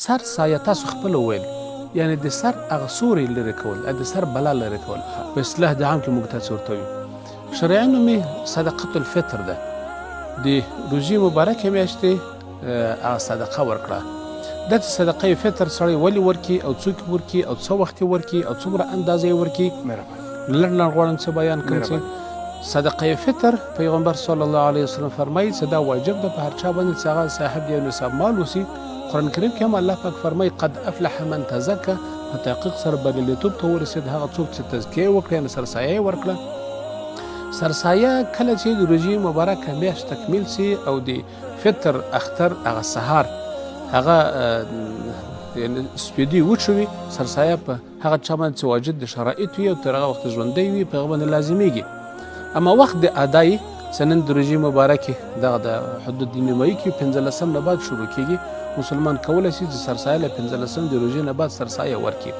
سر سایه تاسو خپله وویل یعنې د سر هغه سوري لرې کول د سر بلا لرې کول په اصطلاح د عام کې موږ تاسو ورته وایو شرعي نوم یې صدقة الفطر ده د روژې مبارکې میاشتې هغه صدقه ورکړه دا چې صدقه فطر سړی ولې ورکړي او څوک ورکړي او څه وخت یې ورکړي او څومره اندازه یې ورکړي لږ لږ غواړم څه بیان کړم چې صدقه فطر پیغمبر صلی الله علیه وسلم فرمایي چې دا واجب ده په هر چا باندې چې هغه صاحب یو نصاب مال اوسي قرآن کریم کې هم الله پاک فرمایي قد افلح من تزکه په تحقیق سره بریالیتوب ته ورسېد هغه څوک چې تزکیه وکړي یعنې سرسایه یې ورکړه سرسایه کله چې د روژې مبارکه میاشت تکمیل سي او د فطر اختر هغه سهار هغه سپیدي وچوي سرسایه په هغه چا باندې چې واجد د شرایط وي او تر هغه وخته ژوندی وي په هغه باندې لازمیږي اما وخت د ادایي چې نن د روژې مبارکې دغه د حدود د نیمایي کې 15 نه بعد شروع کیږي مسلمان کولی شي چې سرسایه له 15 د روژې نه بعد سرسایه ورکړي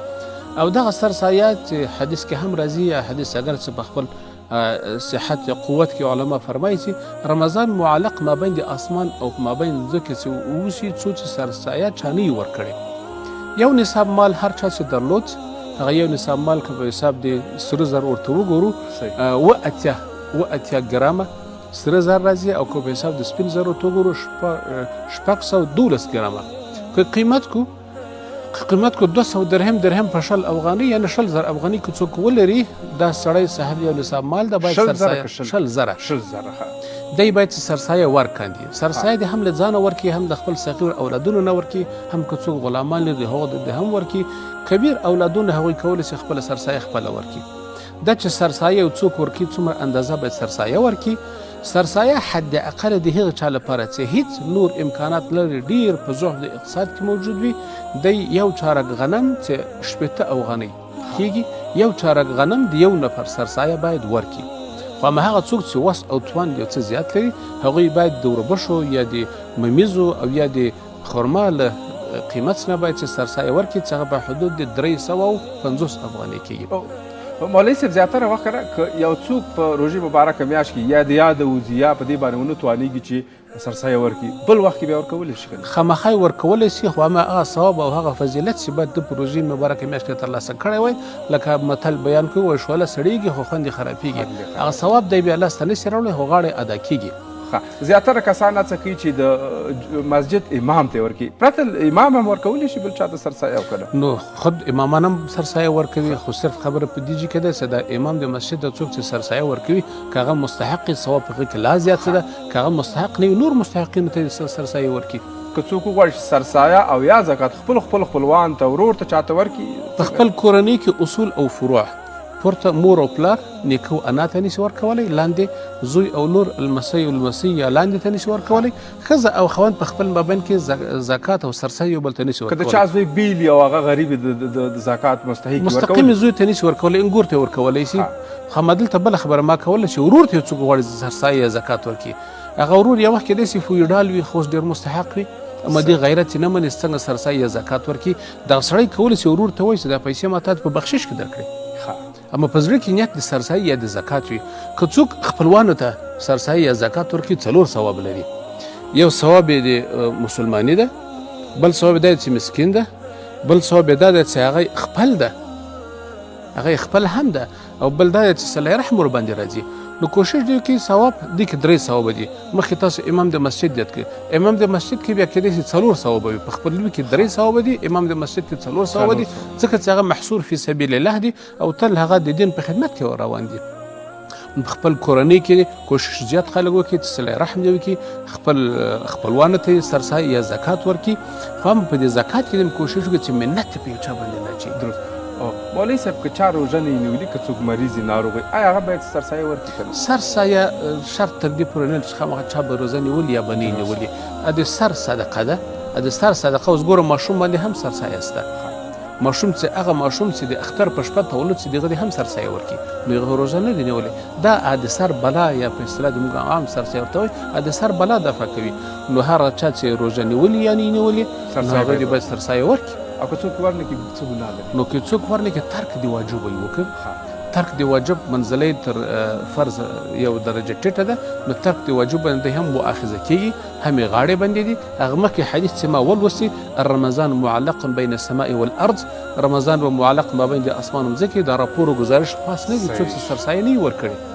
او دغه سرسایه چې حدیث کې هم راځي یا حدیث اگر چې په خپل صحت یا قوت کې علما فرمایي چې رمضان معلق ما بین د اسمان او ما بین ځمکې چې اوسي څو چې سرسایه چا نه وي ورکړی یو نصاب مال هر چا چې درلود هغه یو نصاب مال که په حساب د سره زر ورته وګورو 80 ګرامه سره زر راځي او که په حساب د سپین زر ورته وګورو 612 ګرامه که قیمت کو 200 درهم په 100 افغاني یعنې 100,000 افغاني که څوک ولري دا سړی صاحب یو نصاب مال ده باید سرسایه 100,000 دی باید سرسایه ورکاندي سرسایه دې هم له ځانه ورکړي هم د خپل صغیر اولادونو نه ورکړي هم که څوک غلامان لري هغو د هم ورکړي کبیر اولادونه هغوی کولی شي خپله سرسایه خپله ورکړي دا چې سرسایه یو څوک ورکړي څومره اندازه باید سرسایه ورکړي سرسایه حد اقل د هغه چا لپاره چې هیڅ نور امکانات لري ډیر په ضعف د اقتصاد کې موجود وي دی یو چارک غنم چې 80 افغانۍ کیږي یو چارک غنم د یو نفر سرسایه باید ورکړي خو هغه څوک چې وس او توان یو څه زیات لري هغوی باید د وربشو یا د ممیزو او یا د خرما له قیمت نه باید چې سرسایه ورکړي چې هغه په حدود د 350 افغانۍ کیږي مولوي صاحب زیاتره وخت که یو څوک په روژې مبارکه میاشت کې یا د یاد وځي یا په دې باندې ونه توانېږي چې سرسایه ورکړي بل وخت کې بیا ورکولی شي خامخا یې ورکولی شي خو هغه ثواب او هغه فضیلت چې باید د په روژې مبارکه میاشت کې ترلاسه کړی وای لکه متل بیان کوي وایي شوله سړېږي خو خوند یې خرابېږي هغه ثواب دی بیا لاسته نشي راوړی خو غاړه ادا کیږي زیاتره کسان هڅه کوي چې د مسجد امام ته ورکړي پرته امام هم ورکولی شي بل چا ته سرسایه وکړه نو خود امامان هم سرسایه ورکوي خو صرف خبره په دې کې ده چې د امام د مسجد د څوک چې سرسایه ورکوي که هغه مستحق ثواب په هغې کې لا زیات څه ده که هغه مستحق نه وي نور مستحقینو ته سرسایه ورکړي که څوک وغواړي چې سرسایه او یا زکات خپلوان ته ورور ته چاته ورکړي په خپل کورنۍ کې اصول او فروع پورته مور او پلار نیکه او انا ته نشي ورکولی لاندې زوی او لور المسی او المسی یا لاندې ته نشي ورکولی ښځه او خوند په خپل مابین کې زکات او سرسایه یو بل ته نشي ورکولی که د چا زوی بیل او هغه غریب د زکات مستقیم زوی ته نشي ورکولی انګور ته ورکولی شي خو همدلته بله خبره ما کوله چې ورور ته څوک غواړي سرسایه یا زکات ورکړي هغه ورور یو وخت کېدای شي فیوډال وي خو ډېر مستحق وي اما دې غیرت یې نه مني څنګه سرسایه یا زکات ورکړي دغه سړی کولی شي ورور ته وایي چې دا پیسې ما تا ته په بخشش کې درکړې اما په زړه کې نیت د سرسایه یا د زکات وي که څوک خپلوانو ته سرسایه یا زکات ورکړي 4 ثواب لري یو ثواب یې د مسلماني ده بل ثواب یې دا چې مسکین ده بل ثواب یې دا ده چې هغه خپل ده هغه خپل هم ده او بل دا چې صله رحم ورباندې راځي نو کوشش دی کې ثواب دی کې 3 ثواب دي مخکې تاسو امام د مسجد یاد کړئ امام د مسجد کې بیا کېدای شي 4 ثواب وي په خپل کې 3 ثواب دي امام د مسجد کې 4 ثواب دي ځکه چې هغه محصور فی سبیل الله دي او تل هغه د دین په خدمت کې روان دي خپل کورنۍ کې کوشش زیات خلک وکړي چې صله رحم دی وکړي خپلوانو ته سرسایه یا زکات ورکړي خو هم په دې زکات کې کوشش وکړي چې منت په یو چا باندې نه اچي مولوي صاحب که چا روژه نه نیولي که څوک مریض ناروغ وي آیا هغه باید سرسایه ورکړي سرسایه شرط تر دې پورې نه چې خامخا چا به روژه نیولي یا به نه یې نیولي د سر صدقه ده د سر صدقه اوس ګوره ماشوم باندې هم سرسایه شته ماشوم چې هغه ماشوم چې د اختر په شپه تولد چې دغه هم سرسایه ورکړي نو هغه روژه نه دی نیولی دا د سر بلا یا په اصطلاح د موږ عام سرسایه ورته وایي د سر بلا دفع کوي نو هر چا چې روژه نیولي یا نه نیولي نو هغه دې باید سرسایه ورکړي او که څوک ورنکړي څه ګناه لري نو که څوک ورنکړي ترک د واجب یې وکړي ترک د واجب منزله تر فرض یو درجه ټیټه ده نو ترک د واجب باندې هم مؤاخذه کیږي هم یې غاړې بندې دي. هغه مخکې حدیث چې ما ولوستي رمضان معلق بین السماء والارض، رمضان به معلق ما بین د اسمان او ځمکې، دا راپور او ګزارش خاص نه دي، څوک سرسایه نه وي ورکړي.